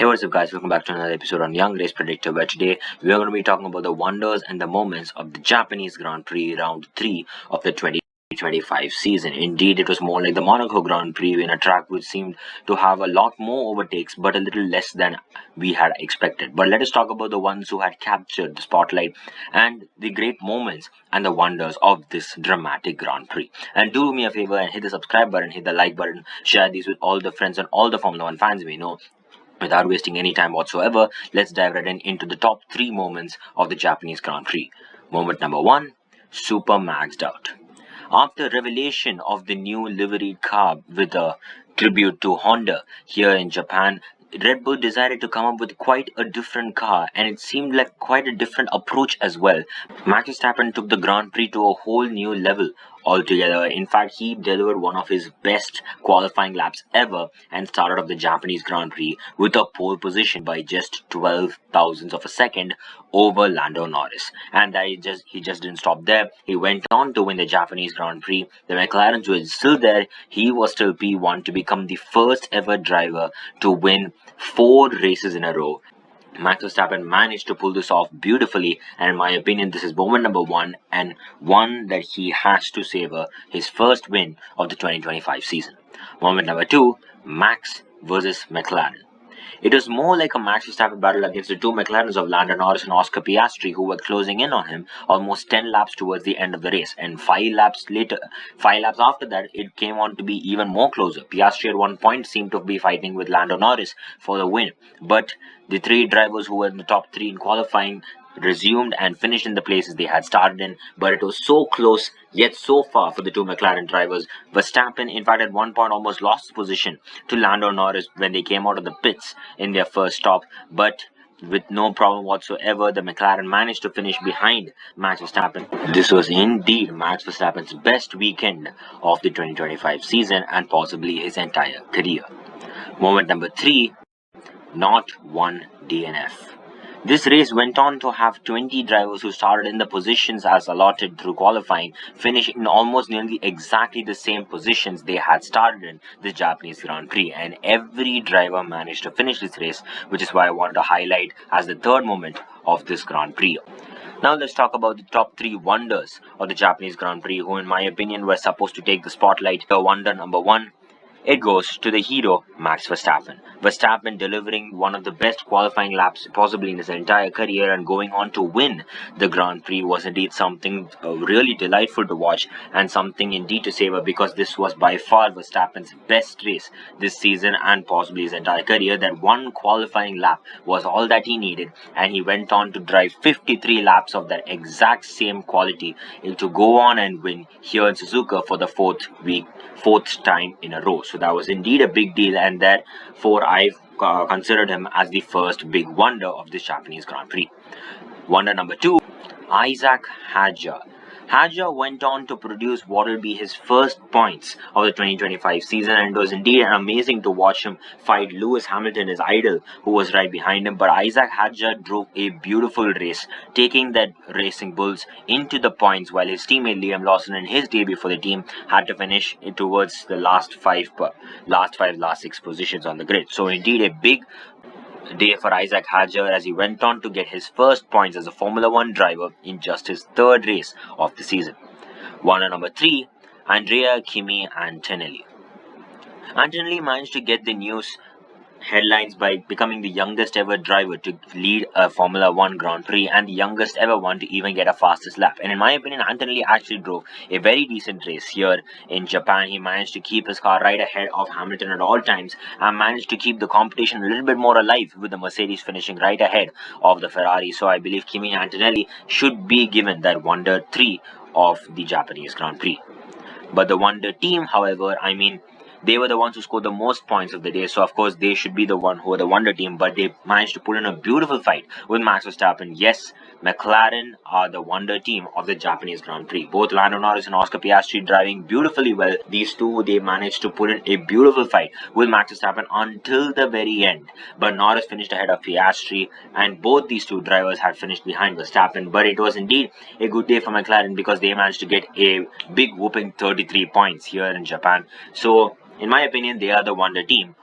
Hey, what's up, guys? Welcome back to another episode on Young Race Predictor, where today we are going to be talking about the wonders and the moments of the Japanese Grand Prix Round 3 of the 2025 season. Indeed, it was more like the Monaco Grand Prix, in a track which seemed to have a lot more overtakes but a little less than we had expected. But let us talk about the ones who had captured the spotlight and the great moments and the wonders of this dramatic Grand Prix. And do me a favor and hit the subscribe button, hit the like button, share these with all the friends and all the Formula 1 fans we know. Without wasting any time whatsoever, let's dive right into the top 3 moments of the Japanese Grand Prix. Moment number 1, super maxed out. After revelation of the new liveried car with a tribute to Honda here in Japan, Red Bull decided to come up with quite a different car, and it seemed like quite a different approach as well. Max Verstappen took the Grand Prix to a whole new level altogether. In fact, he delivered one of his best qualifying laps ever and started off the Japanese Grand Prix with a pole position by just 12 thousandths of a second over Lando Norris. And he just didn't stop there. He went on to win the Japanese Grand Prix. The McLarens were still there. He was still P1 to become the first ever driver to win 4 races in a row. Max Verstappen managed to pull this off beautifully, and in my opinion, this is moment number 1 and one that he has to savor, his first win of the 2025 season. Moment number 2, Max versus McLaren. It was more like a Max Verstappen battle against the two McLarens of Lando Norris and Oscar Piastri, who were closing in on him almost 10 laps towards the end of the race. And 5 laps after that, it came on to be even more closer. Piastri at one point seemed to be fighting with Lando Norris for the win. But the 3 drivers who were in the top 3 in qualifying resumed and finished in the places they had started in, but it was so close yet so far for the two McLaren drivers. Verstappen, in fact, at one point almost lost his position to Lando Norris when they came out of the pits in their first stop, but with no problem whatsoever, the McLaren managed to finish behind Max Verstappen. This was indeed Max Verstappen's best weekend of the 2025 season and possibly his entire career. Moment number 3, not one DNF. This race went on to have 20 drivers who started in the positions as allotted through qualifying, finishing in almost nearly exactly the same positions they had started in the Japanese Grand Prix, and every driver managed to finish this race, which is why I wanted to highlight as the third moment of this Grand Prix. Now let's talk about the top 3 wonders of the Japanese Grand Prix, who in my opinion were supposed to take the spotlight. The wonder number 1, it goes to the hero, Max Verstappen. Verstappen delivering one of the best qualifying laps possibly in his entire career and going on to win the Grand Prix was indeed something really delightful to watch and something indeed to savor, because this was by far Verstappen's best race this season and possibly his entire career. That one qualifying lap was all that he needed, and he went on to drive 53 laps of that exact same quality to go on and win here in Suzuka for the fourth time in a row. So that was indeed a big deal, and therefore I've considered him as the first big wonder of this Japanese Grand Prix. Wonder number 2, Isaac Hadjar. Hadjar went on to produce what will be his first points of the 2025 season, and it was indeed amazing to watch him fight Lewis Hamilton, his idol, who was right behind him. But Isaac Hadjar drove a beautiful race, taking that Racing Bulls into the points, while his teammate Liam Lawson in his debut for the team had to finish towards the last 6 positions on the grid. So indeed a big day for Isaac Hadjar as he went on to get his first points as a Formula 1 driver in just his 3rd race of the season. Wonder number 3, Andrea Kimi Antonelli. Antonelli managed to get the news headlines by becoming the youngest ever driver to lead a Formula 1 Grand Prix and the youngest ever one to even get a fastest lap. And in my opinion, Antonelli actually drove a very decent race here in Japan. He managed to keep his car right ahead of Hamilton at all times and managed to keep the competition a little bit more alive, with the Mercedes finishing right ahead of the Ferrari. So I believe Kimi Antonelli should be given that Wonder 3 of the Japanese Grand Prix. But the Wonder team, however, they were the ones who scored the most points of the day, so of course they should be the one who are the wonder team, but they managed to put in a beautiful fight with Max Verstappen. Yes, McLaren are the wonder team of the Japanese Grand Prix. Both Lando Norris and Oscar Piastri driving beautifully well. These two, they managed to put in a beautiful fight with Max Verstappen until the very end. But Norris finished ahead of Piastri, and both these two drivers had finished behind Verstappen. But it was indeed a good day for McLaren because they managed to get a big whooping 33 points here in Japan. So in my opinion, they are the wonder team.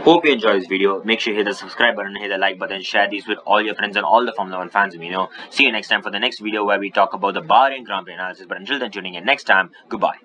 Hope you enjoy this video. Make sure you hit the subscribe button, hit the like button, share these with all your friends and all the Formula 1 fans we know. See you next time for the next video where we talk about the Bahrain Grand Prix analysis. But until then, tuning in next time. Goodbye.